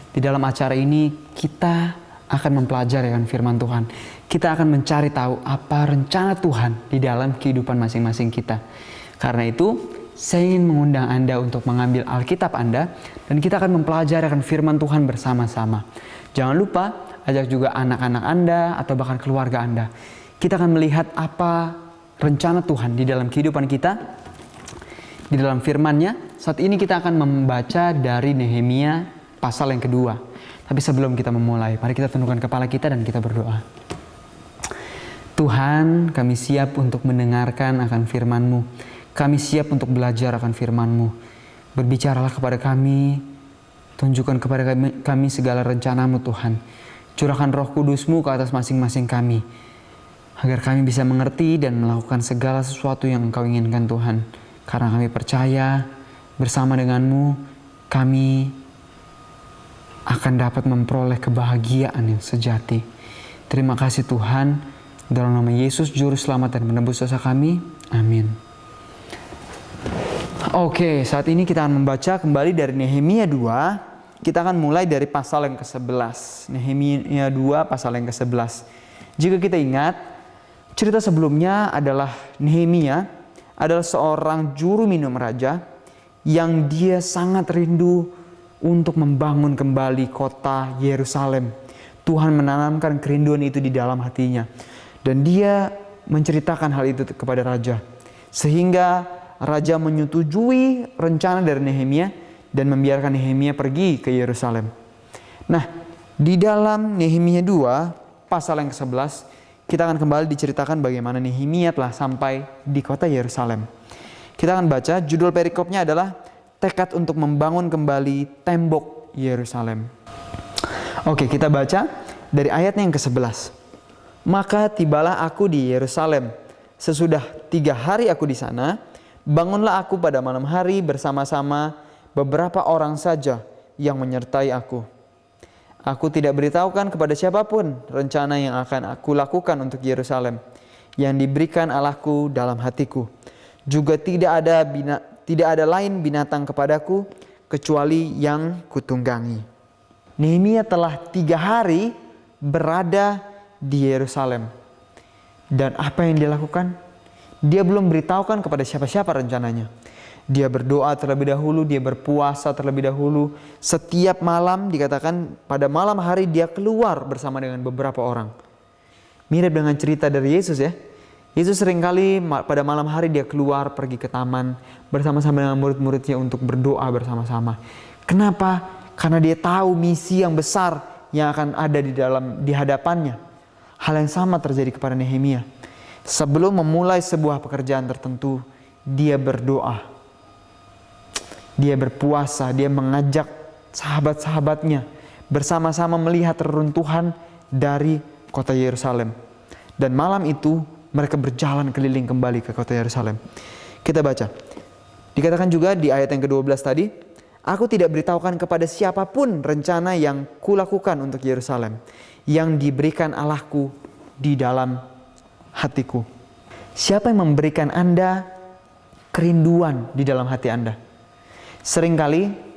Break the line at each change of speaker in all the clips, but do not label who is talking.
Di dalam acara ini kita akan mempelajari akan firman Tuhan. Kita akan mencari tahu apa rencana Tuhan di dalam kehidupan masing-masing kita. Karena itu, saya ingin mengundang Anda untuk mengambil Alkitab Anda dan kita akan mempelajari akan firman Tuhan bersama-sama. Jangan lupa ajak juga anak-anak Anda atau bahkan keluarga Anda. Kita akan melihat apa rencana Tuhan di dalam kehidupan kita, di dalam firman-Nya. Saat ini kita akan membaca dari Nehemia pasal yang kedua. Tapi sebelum kita memulai, mari kita tundukkan kepala kita dan kita berdoa. Tuhan, kami siap untuk mendengarkan akan firman-Mu. Kami siap untuk belajar akan firman-Mu. Berbicaralah kepada kami, tunjukkan kepada kami segala rencana-Mu Tuhan. Curahkan Roh Kudus-Mu ke atas masing-masing kami, agar kami bisa mengerti dan melakukan segala sesuatu yang Engkau inginkan Tuhan. Karena kami percaya bersama dengan-Mu, kami akan dapat memperoleh kebahagiaan yang sejati. Terima kasih Tuhan, dalam nama Yesus Juru Selamat dan Penebus dosa kami. Amin. Oke, saat ini kita akan membaca kembali dari Nehemia 2. Kita akan mulai dari pasal yang ke-11. Nehemia 2 pasal yang ke-11. Jika kita ingat, cerita sebelumnya adalah Nehemia adalah seorang juru minum raja yang dia sangat rindu untuk membangun kembali kota Yerusalem. Tuhan menanamkan kerinduan itu di dalam hatinya. Dan dia menceritakan hal itu kepada raja. Sehingga raja menyetujui rencana dari Nehemia dan membiarkan Nehemia pergi ke Yerusalem. Nah, di dalam Nehemia 2 pasal yang ke-11, kita akan kembali diceritakan bagaimana Nehemia telah sampai di kota Yerusalem. Kita akan baca, judul perikopnya adalah tekad untuk membangun kembali tembok Yerusalem. Oke, kita baca dari ayatnya yang ke-11. Maka tibalah aku di Yerusalem. Sesudah 3 hari aku di sana, bangunlah aku pada malam hari bersama-sama beberapa orang saja yang menyertai aku. Aku tidak beritahukan kepada siapapun rencana yang akan aku lakukan untuk Yerusalem, yang diberikan Allahku dalam hatiku. Juga tidak ada lain binatang kepadaku kecuali yang kutunggangi. Nehemia telah 3 hari berada di Yerusalem. Dan apa yang dia lakukan? Dia belum beritahukan kepada siapa-siapa rencananya. Dia berdoa terlebih dahulu, dia berpuasa terlebih dahulu. Setiap malam dikatakan pada malam hari dia keluar bersama dengan beberapa orang. Mirip dengan cerita dari Yesus ya. Yesus seringkali pada malam hari dia keluar pergi ke taman bersama-sama dengan murid-muridnya untuk berdoa bersama-sama. Kenapa? Karena dia tahu misi yang besar yang akan ada di hadapannya. Hal yang sama terjadi kepada Nehemia. Sebelum memulai sebuah pekerjaan tertentu, dia berdoa. Dia berpuasa, dia mengajak sahabat-sahabatnya bersama-sama melihat reruntuhan dari kota Yerusalem. Dan malam itu mereka berjalan keliling kembali ke kota Yerusalem. Kita baca. Dikatakan juga di ayat yang ke-12 tadi, aku tidak beritahukan kepada siapapun rencana yang kulakukan untuk Yerusalem, yang diberikan Allahku di dalam hatiku. Siapa yang memberikan Anda kerinduan di dalam hati Anda? Seringkali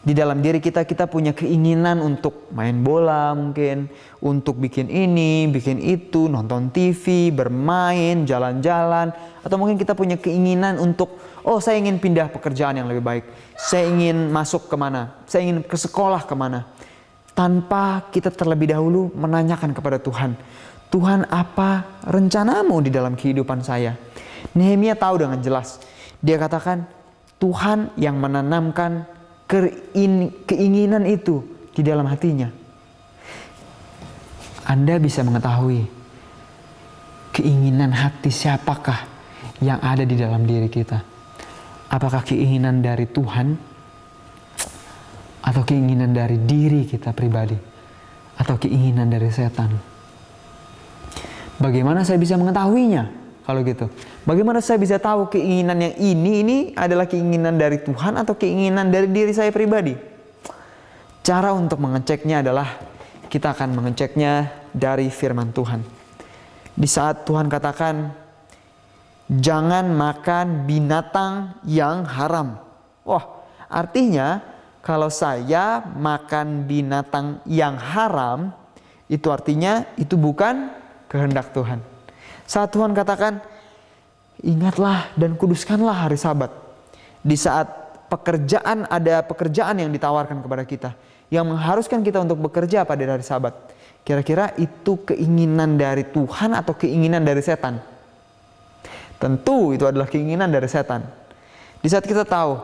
di dalam diri kita punya keinginan untuk main bola mungkin, untuk bikin ini, bikin itu, nonton TV, bermain, jalan-jalan. Atau mungkin kita punya keinginan untuk, saya ingin pindah pekerjaan yang lebih baik. Saya ingin masuk kemana, saya ingin ke sekolah kemana. Tanpa kita terlebih dahulu menanyakan kepada Tuhan. Tuhan, apa rencanamu di dalam kehidupan saya? Nehemia tahu dengan jelas. Dia katakan, Tuhan yang menanamkan keinginan itu di dalam hatinya. Anda bisa mengetahui keinginan hati siapakah yang ada di dalam diri kita. Apakah keinginan dari Tuhan atau keinginan dari diri kita pribadi atau keinginan dari setan? Bagaimana saya bisa mengetahuinya? Kalau gitu, bagaimana saya bisa tahu keinginan yang ini adalah keinginan dari Tuhan atau keinginan dari diri saya pribadi? Cara untuk mengeceknya adalah kita akan mengeceknya dari firman Tuhan. Di saat Tuhan katakan, jangan makan binatang yang haram. Wah, artinya kalau saya makan binatang yang haram, itu artinya itu bukan kehendak Tuhan. Saat Tuhan katakan, ingatlah dan kuduskanlah hari Sabat. Di saat ada pekerjaan yang ditawarkan kepada kita, yang mengharuskan kita untuk bekerja pada hari Sabat. Kira-kira itu keinginan dari Tuhan atau keinginan dari setan? Tentu itu adalah keinginan dari setan. Di saat kita tahu,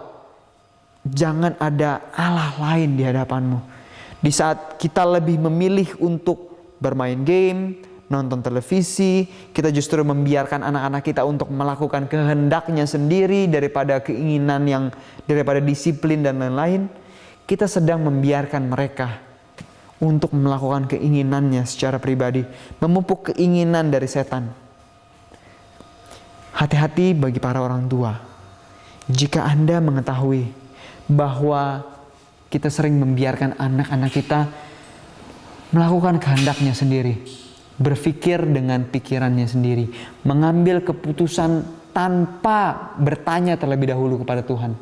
jangan ada Allah lain di hadapanmu. Di saat kita lebih memilih untuk bermain game, nonton televisi, kita justru membiarkan anak-anak kita untuk melakukan kehendaknya sendiri daripada daripada disiplin dan lain-lain. Kita sedang membiarkan mereka untuk melakukan keinginannya secara pribadi, memupuk keinginan dari setan. Hati-hati bagi para orang tua. Jika Anda mengetahui bahwa kita sering membiarkan anak-anak kita melakukan kehendaknya sendiri, berpikir dengan pikirannya sendiri, mengambil keputusan tanpa bertanya terlebih dahulu kepada Tuhan.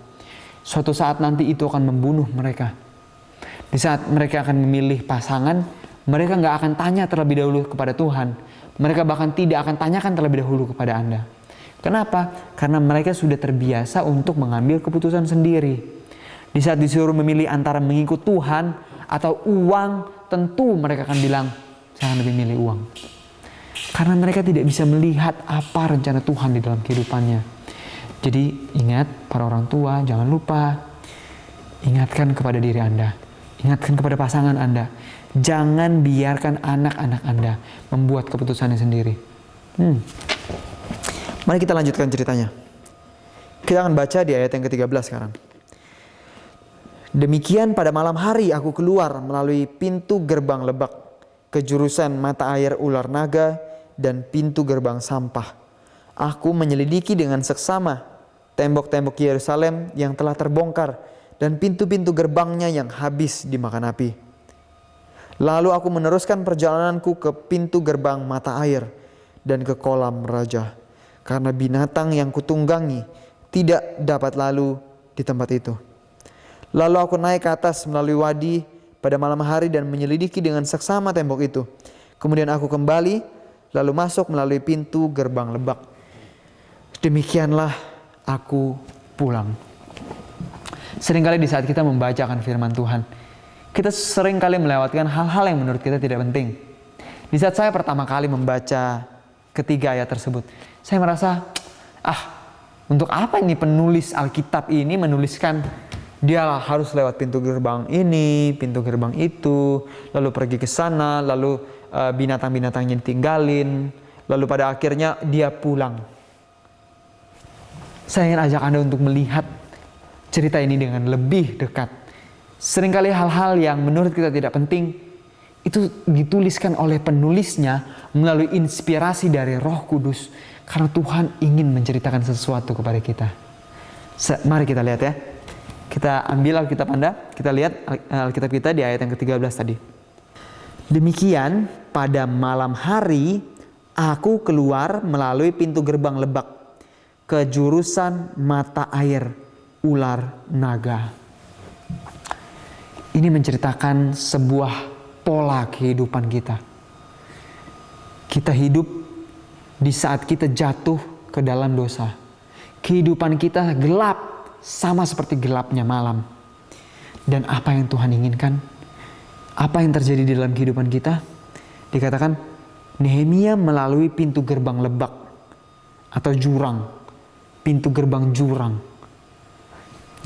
Suatu saat nanti itu akan membunuh mereka. Di saat mereka akan memilih pasangan, mereka nggak akan tanya terlebih dahulu kepada Tuhan. Mereka bahkan tidak akan tanyakan terlebih dahulu kepada Anda. Kenapa? Karena mereka sudah terbiasa untuk mengambil keputusan sendiri. Di saat disuruh memilih antara mengikut Tuhan atau uang, tentu mereka akan bilang, saya akan lebih milih uang. Karena mereka tidak bisa melihat apa rencana Tuhan di dalam kehidupannya. Jadi ingat para orang tua, jangan lupa ingatkan kepada diri Anda. Ingatkan kepada pasangan Anda. Jangan biarkan anak-anak Anda membuat keputusannya sendiri. Mari kita lanjutkan ceritanya. Kita akan baca di ayat yang ke-13 sekarang. Demikian pada malam hari aku keluar melalui pintu gerbang lebak ke jurusan mata air ular naga dan pintu gerbang sampah. Aku menyelidiki dengan seksama tembok-tembok Yerusalem yang telah terbongkar dan pintu-pintu gerbangnya yang habis dimakan api. Lalu aku meneruskan perjalananku ke pintu gerbang mata air dan ke kolam raja. Karena binatang yang kutunggangi tidak dapat lalu di tempat itu. Lalu aku naik ke atas melalui wadi pada malam hari dan menyelidiki dengan seksama tembok itu. Kemudian aku kembali lalu masuk melalui pintu gerbang lebak. Demikianlah aku pulang. Seringkali di saat kita membacakan firman Tuhan, kita seringkali melewatkan hal-hal yang menurut kita tidak penting. Di saat saya pertama kali membaca ketiga ayat tersebut, saya merasa, untuk apa ini penulis Alkitab ini menuliskan dia harus lewat pintu gerbang ini, pintu gerbang itu, lalu pergi ke sana, lalu binatang-binatangnya ditinggalin, lalu pada akhirnya dia pulang. Saya ingin ajak Anda untuk melihat cerita ini dengan lebih dekat. Seringkali hal-hal yang menurut kita tidak penting, itu dituliskan oleh penulisnya melalui inspirasi dari Roh Kudus. Karena Tuhan ingin menceritakan sesuatu kepada kita. Mari kita lihat ya. Kita ambil Alkitab Anda, kita lihat Alkitab kita di ayat yang ke-13 tadi. Demikian pada malam hari aku keluar melalui pintu gerbang lebak ke jurusan mata air ular naga. Ini menceritakan sebuah pola kehidupan kita. Kita hidup di saat kita jatuh ke dalam dosa. Kehidupan kita gelap sama seperti gelapnya malam. Dan apa yang Tuhan inginkan? Apa yang terjadi di dalam kehidupan kita? Dikatakan Nehemia melalui pintu gerbang lebak atau jurang. Pintu gerbang jurang.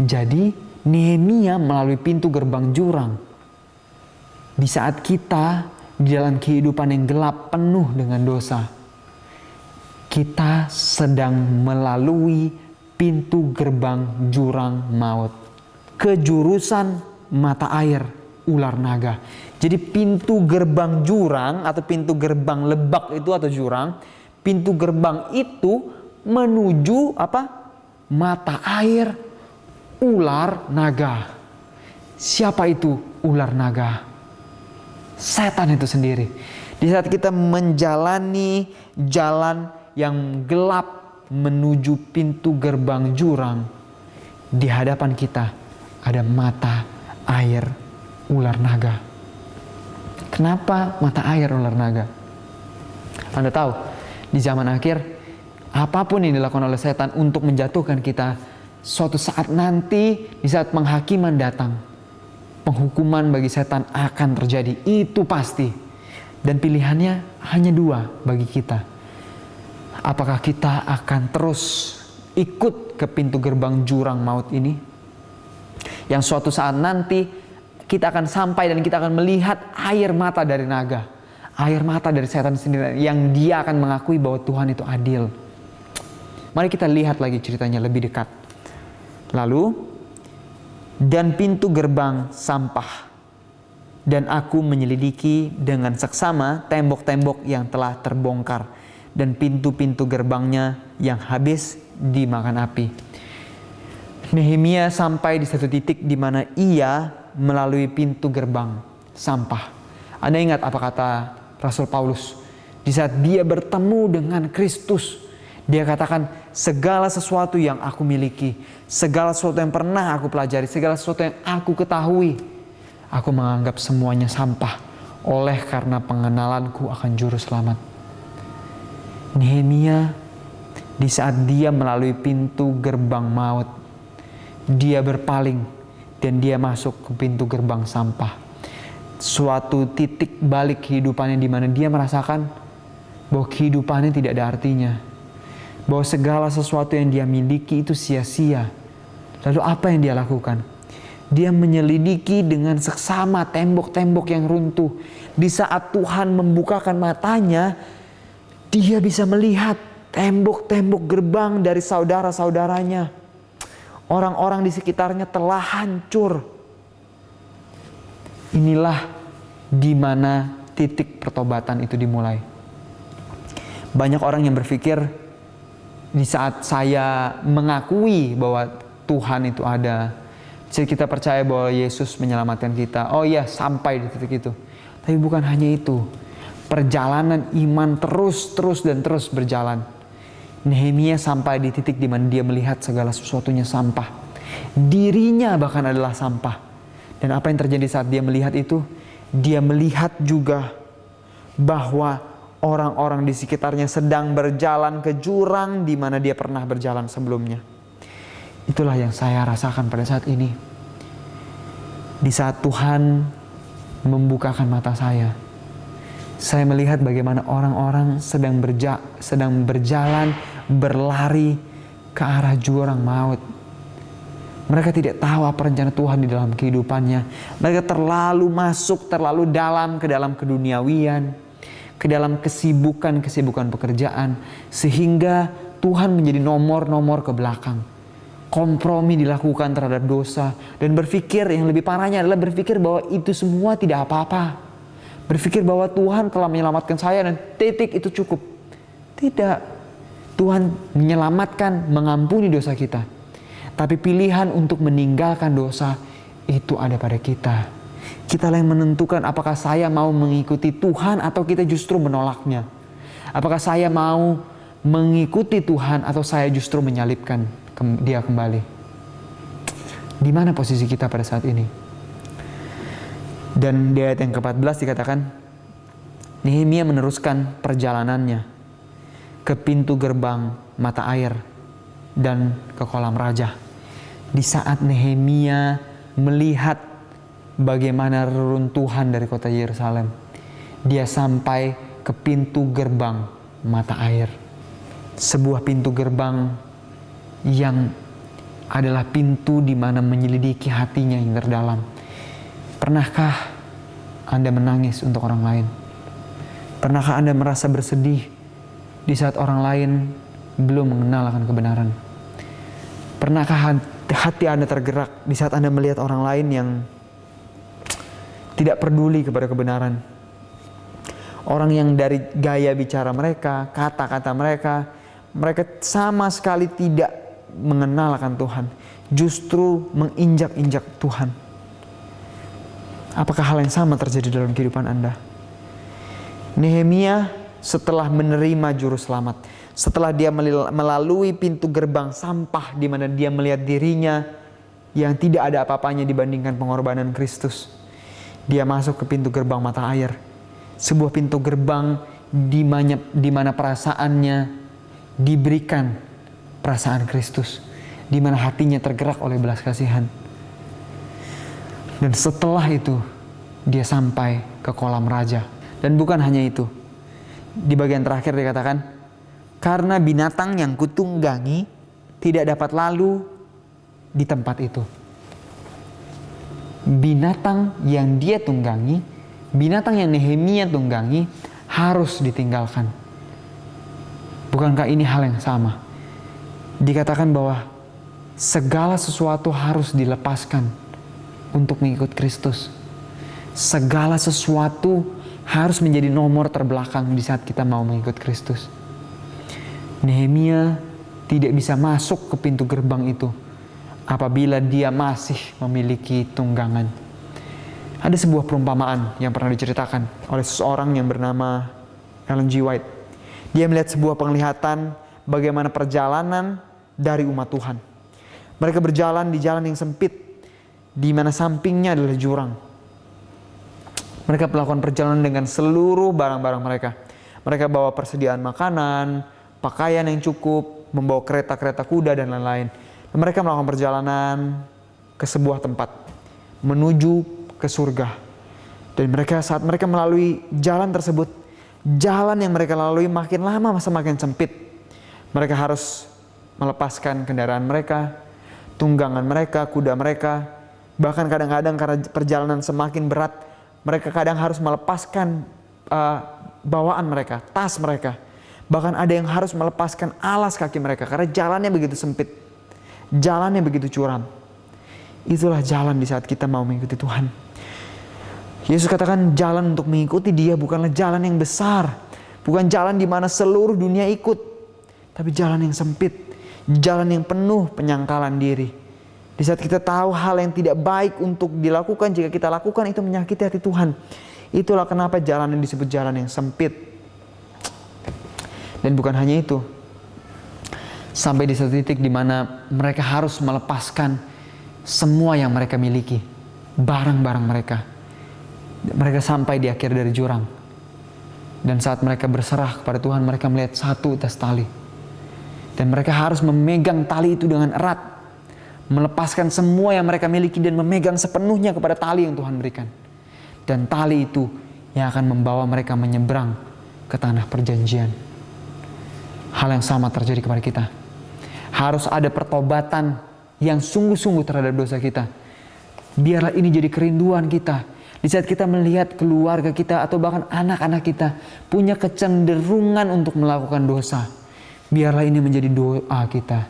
Jadi Nehemia melalui pintu gerbang jurang. Di saat kita di dalam kehidupan yang gelap penuh dengan dosa, kita sedang melalui pintu gerbang jurang maut ke jurusan mata air ular naga. Jadi pintu gerbang jurang atau pintu gerbang lebak itu atau jurang, pintu gerbang itu menuju apa? Mata air ular naga. Siapa itu ular naga? Setan itu sendiri. Di saat kita menjalani jalan yang gelap menuju pintu gerbang jurang, di hadapan kita ada mata air ular naga. Kenapa mata air ular naga? Anda tahu, di zaman akhir, apapun yang dilakukan oleh setan untuk menjatuhkan kita, suatu saat nanti, di saat penghakiman datang, penghukuman bagi setan akan terjadi. Itu pasti. Dan pilihannya hanya dua bagi kita. Apakah kita akan terus ikut ke pintu gerbang jurang maut ini, yang suatu saat nanti kita akan sampai dan kita akan melihat air mata dari naga, air mata dari setan sendiri, yang dia akan mengakui bahwa Tuhan itu adil. Mari kita lihat lagi ceritanya lebih dekat. Lalu, dan pintu gerbang sampah, dan aku menyelidiki dengan seksama tembok-tembok yang telah terbongkar, dan pintu-pintu gerbangnya yang habis dimakan api. Nehemia sampai di satu titik di mana ia melalui pintu gerbang sampah. Anda ingat apa kata Rasul Paulus? Di saat dia bertemu dengan Kristus, dia katakan, segala sesuatu yang aku miliki, segala sesuatu yang pernah aku pelajari, segala sesuatu yang aku ketahui, aku menganggap semuanya sampah oleh karena pengenalanku akan juru selamat. Nehemia, di saat dia melalui pintu gerbang maut, dia berpaling dan dia masuk ke pintu gerbang sampah. Suatu titik balik kehidupannya di mana dia merasakan bahwa kehidupannya tidak ada artinya, bahwa segala sesuatu yang dia miliki itu sia-sia. Lalu apa yang dia lakukan? Dia menyelidiki dengan seksama tembok-tembok yang runtuh. Di saat Tuhan membukakan matanya, dia bisa melihat tembok-tembok gerbang dari saudara-saudaranya. Orang-orang di sekitarnya telah hancur. Inilah di mana titik pertobatan itu dimulai. Banyak orang yang berpikir, di saat saya mengakui bahwa Tuhan itu ada, jadi kita percaya bahwa Yesus menyelamatkan kita. Oh iya, sampai di titik itu. Tapi bukan hanya itu. Perjalanan iman terus berjalan. Nehemia sampai di titik di mana dia melihat segala sesuatunya sampah. Dirinya bahkan adalah sampah. Dan apa yang terjadi saat dia melihat itu? Dia melihat juga bahwa orang-orang di sekitarnya sedang berjalan ke jurang di mana dia pernah berjalan sebelumnya. Itulah yang saya rasakan pada saat ini. Di saat Tuhan membukakan mata saya melihat bagaimana orang-orang sedang berjalan, berlari ke arah jurang maut. Mereka tidak tahu apa rencana Tuhan di dalam kehidupannya. Mereka terlalu dalam ke dalam keduniawian, ke dalam kesibukan pekerjaan, sehingga Tuhan menjadi nomor ke belakang. Kompromi dilakukan terhadap dosa, dan berpikir, yang lebih parahnya adalah berpikir bahwa itu semua tidak apa-apa. Berpikir bahwa Tuhan telah menyelamatkan saya dan titik itu cukup. Tidak. Tuhan menyelamatkan, mengampuni dosa kita. Tapi pilihan untuk meninggalkan dosa itu ada pada kita. Kita yang menentukan apakah saya mau mengikuti Tuhan atau kita justru menolaknya. Apakah saya mau mengikuti Tuhan atau saya justru menyalibkan dia kembali. Di mana posisi kita pada saat ini? Dan di ayat yang ke-14 dikatakan, Nehemia meneruskan perjalanannya ke pintu gerbang mata air dan ke kolam raja. Di saat Nehemia melihat bagaimana reruntuhan dari kota Yerusalem, dia sampai ke pintu gerbang mata air. Sebuah pintu gerbang yang adalah pintu di mana menyelidiki hatinya yang terdalam. Pernahkah Anda menangis untuk orang lain? Pernahkah Anda merasa bersedih di saat orang lain belum mengenal akan kebenaran? Pernahkah hati Anda tergerak di saat Anda melihat orang lain yang tidak peduli kepada kebenaran? Orang yang dari gaya bicara mereka, kata-kata mereka sama sekali tidak mengenal akan Tuhan, justru menginjak-injak Tuhan. Apakah hal yang sama terjadi dalam kehidupan Anda? Nehemia setelah menerima juru selamat, setelah dia melalui pintu gerbang sampah di mana dia melihat dirinya yang tidak ada apa-apanya dibandingkan pengorbanan Kristus. Dia masuk ke pintu gerbang mata air. Sebuah pintu gerbang di mana perasaannya diberikan perasaan Kristus. Di mana hatinya tergerak oleh belas kasihan. Dan setelah itu, dia sampai ke kolam raja. Dan bukan hanya itu. Di bagian terakhir dikatakan, karena binatang yang kutunggangi tidak dapat lalu di tempat itu. Binatang yang dia tunggangi, binatang yang Nehemia tunggangi harus ditinggalkan. Bukankah ini hal yang sama? Dikatakan bahwa segala sesuatu harus dilepaskan untuk mengikut Kristus. Segala sesuatu harus menjadi nomor terbelakang di saat kita mau mengikut Kristus. Nehemia tidak bisa masuk ke pintu gerbang itu apabila dia masih memiliki tunggangan. Ada sebuah perumpamaan yang pernah diceritakan oleh seseorang yang bernama Ellen G. White. Dia melihat sebuah penglihatan bagaimana perjalanan dari umat Tuhan. Mereka berjalan di jalan yang sempit, di mana sampingnya adalah jurang. Mereka melakukan perjalanan dengan seluruh barang-barang mereka. Mereka bawa persediaan makanan, pakaian yang cukup, membawa kereta-kereta kuda dan lain-lain. Dan mereka melakukan perjalanan ke sebuah tempat, menuju ke surga. Dan saat mereka melalui jalan tersebut, jalan yang mereka lalui makin lama semakin sempit. Mereka harus melepaskan kendaraan mereka, tunggangan mereka, kuda mereka. Bahkan kadang-kadang karena perjalanan semakin berat, mereka kadang harus melepaskan bawaan mereka, tas mereka. Bahkan ada yang harus melepaskan alas kaki mereka karena jalannya begitu sempit. Jalannya begitu curam. Itulah jalan di saat kita mau mengikuti Tuhan. Yesus katakan jalan untuk mengikuti Dia bukanlah jalan yang besar. Bukan jalan di mana seluruh dunia ikut. Tapi jalan yang sempit. Jalan yang penuh penyangkalan diri. Di saat kita tahu hal yang tidak baik untuk dilakukan, jika kita lakukan itu menyakiti hati Tuhan. Itulah kenapa jalan yang disebut jalan yang sempit. Dan bukan hanya itu. Sampai di satu titik di mana mereka harus melepaskan semua yang mereka miliki. Barang-barang mereka. Mereka sampai di akhir dari jurang. Dan saat mereka berserah kepada Tuhan, mereka melihat satu tas tali. Dan mereka harus memegang tali itu dengan erat. Melepaskan semua yang mereka miliki dan memegang sepenuhnya kepada tali yang Tuhan berikan. Dan tali itu yang akan membawa mereka menyeberang ke tanah perjanjian. Hal yang sama terjadi kepada kita. Harus ada pertobatan yang sungguh-sungguh terhadap dosa kita. Biarlah ini jadi kerinduan kita. Di saat kita melihat keluarga kita atau bahkan anak-anak kita punya kecenderungan untuk melakukan dosa. Biarlah ini menjadi doa kita.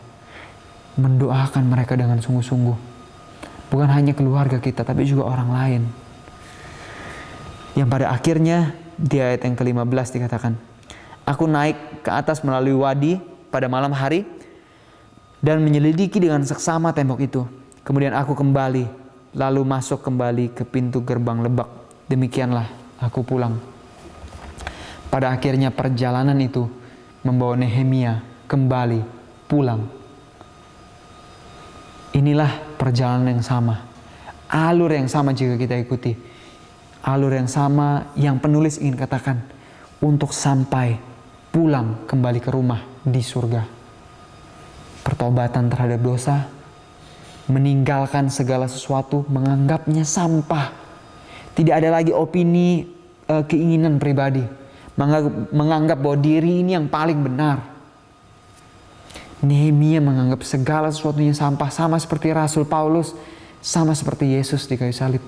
Mendoakan mereka dengan sungguh-sungguh. Bukan hanya keluarga kita, tapi juga orang lain. Yang pada akhirnya di ayat yang ke-15 dikatakan, aku naik ke atas melalui wadi pada malam hari dan menyelidiki dengan seksama tembok itu. Kemudian aku kembali, lalu masuk kembali ke pintu gerbang lebak. Demikianlah aku pulang. Pada akhirnya perjalanan itu membawa Nehemia kembali pulang. Inilah perjalanan yang sama. Alur yang sama jika kita ikuti. Alur yang sama yang penulis ingin katakan untuk sampai pulang kembali ke rumah di surga. Pertobatan terhadap dosa, meninggalkan segala sesuatu, menganggapnya sampah. Tidak ada lagi opini, keinginan pribadi. Menganggap bahwa diri ini yang paling benar. Nehemia menganggap segala sesuatunya sampah, sama seperti Rasul Paulus, sama seperti Yesus di kayu salib.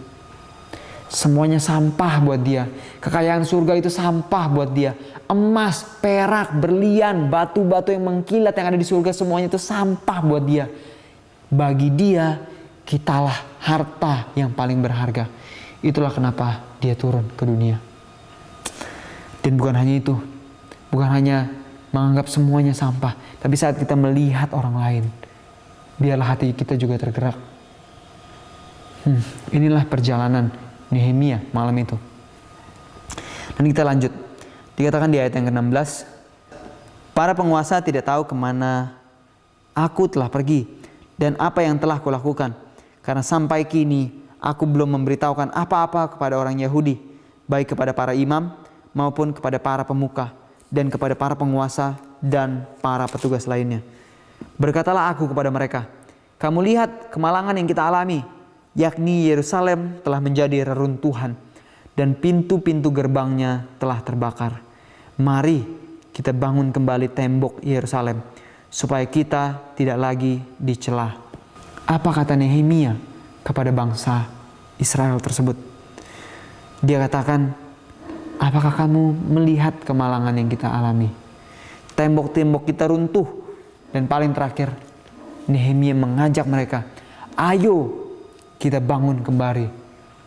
Semuanya sampah buat dia. Kekayaan surga itu sampah buat dia. Emas, perak, berlian, batu-batu yang mengkilat yang ada di surga, semuanya itu sampah buat dia. Bagi dia, kitalah harta yang paling berharga. Itulah kenapa dia turun ke dunia. Dan bukan hanya itu. Bukan hanya menganggap semuanya sampah. Tapi saat kita melihat orang lain, biarlah hati kita juga tergerak. Inilah perjalanan Nehemia malam itu. Dan kita lanjut. Dikatakan di ayat yang ke-16, para penguasa tidak tahu kemana aku telah pergi dan apa yang telah kulakukan. karena sampai kini aku belum memberitahukan apa-apa kepada orang Yahudi, baik kepada para imam maupun kepada para pemuka dan kepada para penguasa dan para petugas lainnya. Berkatalah aku kepada mereka, kamu lihat kemalangan yang kita alami, yakni Yerusalem telah menjadi reruntuhan dan pintu-pintu gerbangnya telah terbakar. Mari kita bangun kembali tembok Yerusalem supaya kita tidak lagi dicela. Apa kata Nehemia kepada bangsa Israel tersebut? Dia katakan, apakah kamu melihat kemalangan yang kita alami? Tembok-tembok kita runtuh. Dan paling terakhir, Nehemia mengajak mereka, ayo kita bangun kembali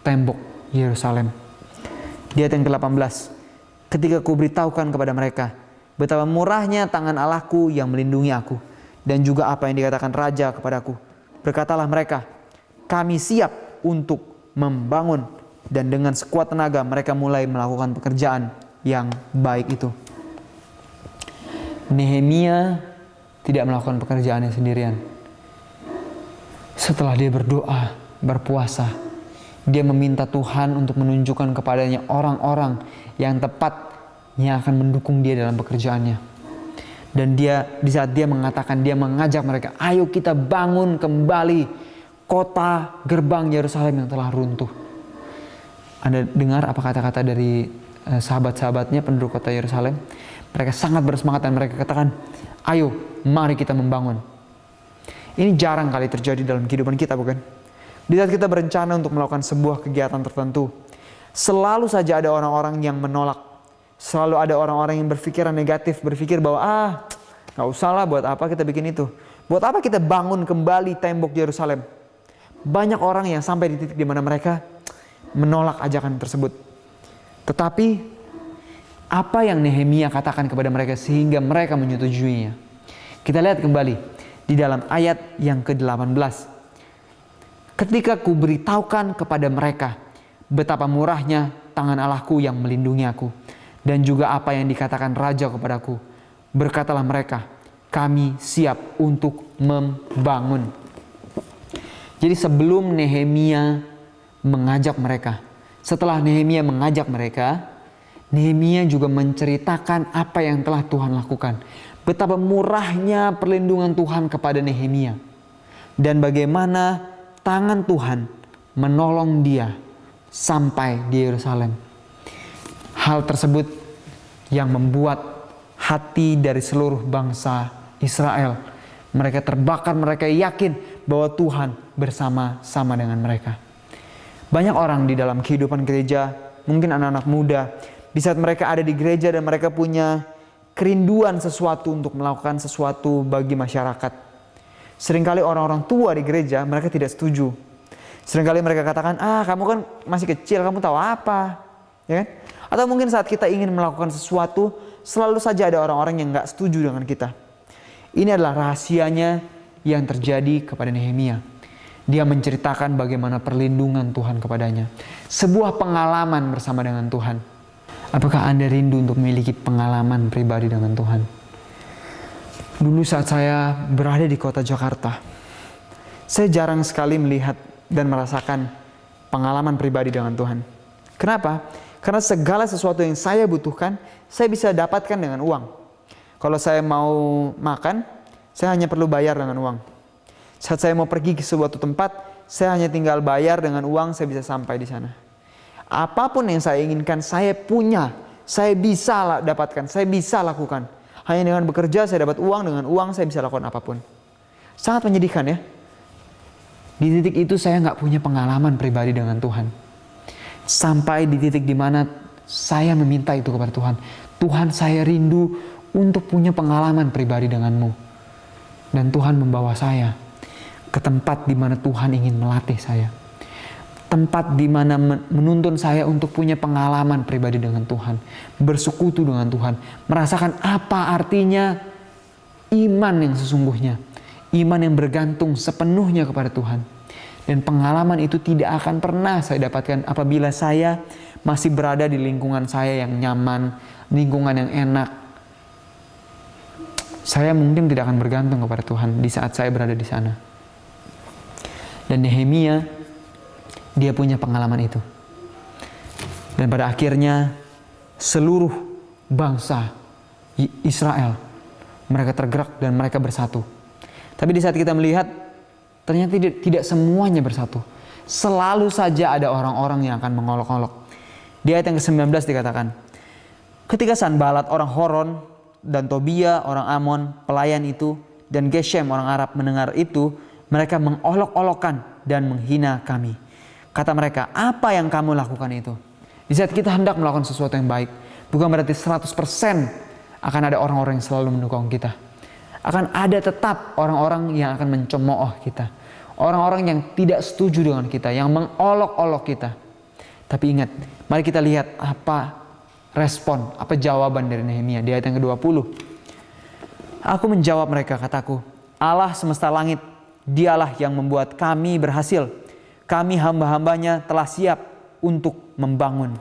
tembok Yerusalem. Di ayat yang ke-18, ketika kuberitahukan kepada mereka betapa murahnya tangan Allahku yang melindungi aku, dan juga apa yang dikatakan raja kepadaku, berkatalah mereka, kami siap untuk membangun. Dan dengan sekuat tenaga mereka mulai melakukan pekerjaan yang baik itu. Nehemia tidak melakukan pekerjaannya sendirian. Setelah dia berdoa, berpuasa, dia meminta Tuhan untuk menunjukkan kepadanya orang-orang yang tepat yang akan mendukung dia dalam pekerjaannya. Dan di saat dia mengatakan, dia mengajak mereka, ayo kita bangun kembali kota gerbang Yerusalem yang telah runtuh. Anda dengar apa kata-kata dari sahabat-sahabatnya penduduk kota Yerusalem? Mereka sangat bersemangat dan mereka katakan, ayo mari kita membangun. Ini jarang kali terjadi dalam kehidupan kita, bukan? Di saat kita berencana untuk melakukan sebuah kegiatan tertentu, selalu saja ada orang-orang yang menolak. Selalu ada orang-orang yang berpikiran negatif, berpikir bahwa gak usah lah, buat apa kita bikin itu? Buat apa kita bangun kembali tembok Yerusalem? Banyak orang yang sampai di titik di mana mereka menolak ajakan tersebut. Tetapi apa yang Nehemia katakan kepada mereka sehingga mereka menyetujuinya? Kita lihat kembali di dalam ayat yang ke-18. Ketika kuberitahukan kepada mereka betapa murahnya tangan Allahku yang melindungi aku, dan juga apa yang dikatakan raja kepadaku, berkatalah mereka, kami siap untuk membangun. Jadi sebelum Nehemia mengajak mereka, setelah Nehemia mengajak mereka, Nehemia juga menceritakan apa yang telah Tuhan lakukan. Betapa murahnya perlindungan Tuhan kepada Nehemia. Dan bagaimana tangan Tuhan menolong dia sampai di Yerusalem. Hal tersebut yang membuat hati dari seluruh bangsa Israel, mereka terbakar, mereka yakin bahwa Tuhan bersama-sama dengan mereka. Banyak orang di dalam kehidupan gereja, mungkin anak-anak muda, di saat mereka ada di gereja dan mereka punya kerinduan sesuatu untuk melakukan sesuatu bagi masyarakat. Seringkali orang-orang tua di gereja, mereka tidak setuju. Seringkali mereka katakan, kamu kan masih kecil, kamu tahu apa? Ya kan? Atau mungkin saat kita ingin melakukan sesuatu, selalu saja ada orang-orang yang gak setuju dengan kita. Ini adalah rahasianya yang terjadi kepada Nehemia. Dia menceritakan bagaimana perlindungan Tuhan kepadanya. Sebuah pengalaman bersama dengan Tuhan. Apakah Anda rindu untuk memiliki pengalaman pribadi dengan Tuhan? Dulu saat saya berada di kota Jakarta, saya jarang sekali melihat dan merasakan pengalaman pribadi dengan Tuhan. Kenapa? Karena segala sesuatu yang saya butuhkan, saya bisa dapatkan dengan uang. Kalau saya mau makan, saya hanya perlu bayar dengan uang. Saat saya mau pergi ke suatu tempat, saya hanya tinggal bayar dengan uang, saya bisa sampai di sana. Apapun yang saya inginkan, saya punya, saya bisa dapatkan, saya bisa lakukan. Hanya dengan bekerja, saya dapat uang, dengan uang saya bisa lakukan apapun. Sangat menyedihkan ya. Di titik itu saya nggak punya pengalaman pribadi dengan Tuhan. Sampai di titik dimana saya meminta itu kepada Tuhan. Tuhan, saya rindu untuk punya pengalaman pribadi denganmu. Dan Tuhan membawa saya ke tempat di mana Tuhan ingin melatih saya. Tempat di mana menuntun saya untuk punya pengalaman pribadi dengan Tuhan. Bersekutu dengan Tuhan. Merasakan apa artinya iman yang sesungguhnya. Iman yang bergantung sepenuhnya kepada Tuhan. Dan pengalaman itu tidak akan pernah saya dapatkan apabila saya masih berada di lingkungan saya yang nyaman, lingkungan yang enak. Saya mungkin tidak akan bergantung kepada Tuhan di saat saya berada di sana. Dan Nehemia, dia punya pengalaman itu. Dan pada akhirnya seluruh bangsa Israel, mereka tergerak dan mereka bersatu. Tapi di saat kita melihat, ternyata tidak semuanya bersatu. Selalu saja ada orang-orang yang akan mengolok-olok. Di ayat yang ke-19 dikatakan, ketika Sanbalat orang Horon dan Tobia orang Amon, pelayan itu, dan Geshem orang Arab mendengar itu, mereka mengolok-olokkan dan menghina kami. Kata mereka, apa yang kamu lakukan itu? Di saat kita hendak melakukan sesuatu yang baik, bukan berarti 100% akan ada orang-orang yang selalu mendukung kita. Akan ada tetap orang-orang yang akan mencemooh kita. Orang-orang yang tidak setuju dengan kita, yang mengolok-olok kita. Tapi ingat, mari kita lihat apa respon, apa jawaban dari Nehemia di ayat yang ke-20. Aku menjawab mereka, kataku, Allah semesta langit, dialah yang membuat kami berhasil. Kami hamba-hambanya telah siap untuk membangun.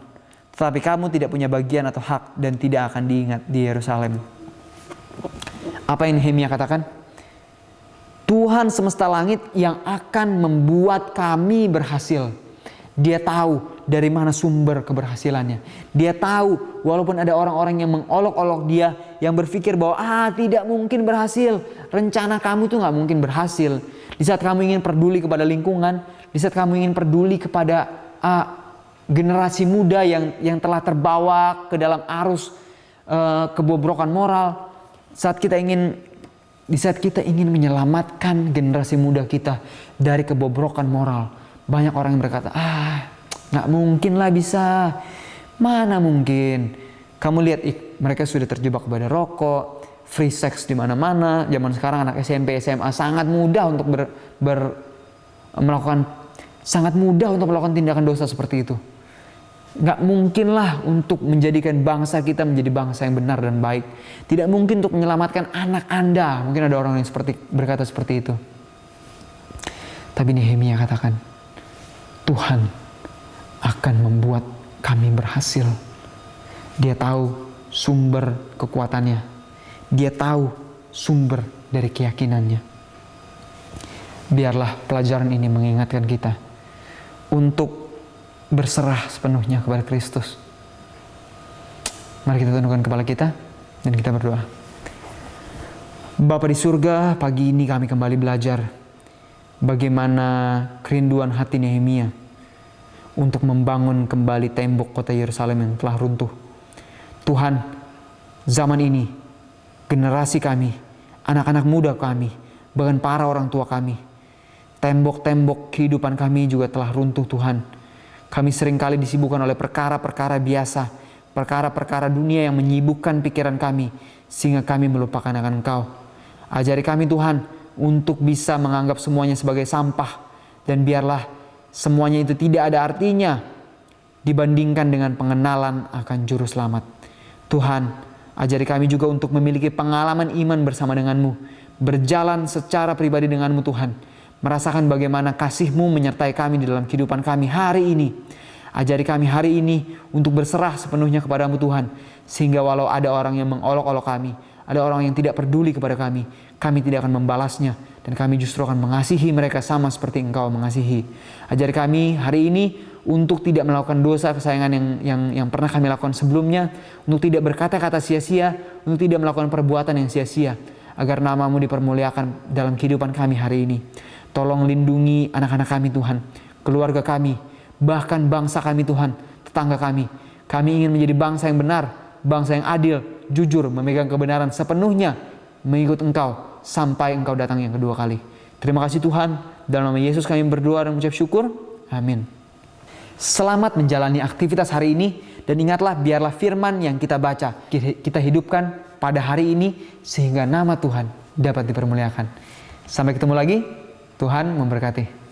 Tetapi kamu tidak punya bagian atau hak dan tidak akan diingat di Yerusalem. Apa yang Nehemia katakan? Tuhan semesta langit yang akan membuat kami berhasil. Dia tahu dari mana sumber keberhasilannya. Dia tahu walaupun ada orang-orang yang mengolok-olok dia, yang berpikir bahwa tidak mungkin berhasil. Rencana kamu tuh gak mungkin berhasil. Di saat kamu ingin peduli kepada lingkungan, di saat kamu ingin peduli kepada generasi muda yang telah terbawa ke dalam arus kebobrokan moral, di saat kita ingin menyelamatkan generasi muda kita dari kebobrokan moral, banyak orang yang berkata, nggak mungkin lah bisa, mana mungkin. Kamu lihat, mereka sudah terjebak kepada rokok, free sex di mana-mana. Zaman sekarang anak SMP, SMA sangat mudah untuk melakukan tindakan dosa seperti itu. Nggak mungkin lah untuk menjadikan bangsa kita menjadi bangsa yang benar dan baik. Tidak mungkin untuk menyelamatkan anak Anda. Mungkin ada orang yang berkata seperti itu. Tapi Nehemia katakan, Tuhan akan membuat kami berhasil. Dia tahu sumber kekuatannya. Dia tahu sumber dari keyakinannya. Biarlah pelajaran ini mengingatkan kita untuk berserah sepenuhnya kepada Kristus. Mari kita tundukkan kepala kita dan kita berdoa. Bapa di surga, pagi ini kami kembali belajar bagaimana kerinduan hati Nehemia untuk membangun kembali tembok kota Yerusalem yang telah runtuh. Tuhan, zaman ini, generasi kami, anak-anak muda kami, bahkan para orang tua kami, tembok-tembok kehidupan kami juga telah runtuh Tuhan. Kami seringkali disibukkan oleh perkara-perkara biasa, perkara-perkara dunia yang menyibukkan pikiran kami, sehingga kami melupakan akan Engkau. Ajari kami Tuhan untuk bisa menganggap semuanya sebagai sampah, dan biarlah semuanya itu tidak ada artinya dibandingkan dengan pengenalan akan Juru Selamat. Tuhan, ajari kami juga untuk memiliki pengalaman iman bersama denganmu, berjalan secara pribadi denganmu Tuhan, merasakan bagaimana kasih-Mu menyertai kami di dalam kehidupan kami hari ini. Ajari kami hari ini untuk berserah sepenuhnya kepada-Mu Tuhan, sehingga walau ada orang yang mengolok-olok kami, ada orang yang tidak peduli kepada kami tidak akan membalasnya, dan kami justru akan mengasihi mereka sama seperti Engkau mengasihi. Ajari kami hari ini untuk tidak melakukan dosa kesayangan yang pernah kami lakukan sebelumnya, untuk tidak berkata-kata sia-sia, untuk tidak melakukan perbuatan yang sia-sia, agar nama-Mu dipermuliakan dalam kehidupan kami hari ini. Tolong lindungi anak-anak kami Tuhan, keluarga kami, bahkan bangsa kami Tuhan, tetangga kami. Kami ingin menjadi bangsa yang benar, bangsa yang adil, jujur, memegang kebenaran sepenuhnya, mengikut Engkau sampai Engkau datang yang kedua kali. Terima kasih Tuhan, dalam nama Yesus kami berdoa dan mengucap syukur. Amin. Selamat menjalani aktivitas hari ini, dan ingatlah biarlah firman yang kita baca, kita hidupkan pada hari ini, sehingga nama Tuhan dapat dipermuliakan. Sampai ketemu lagi. Tuhan memberkati.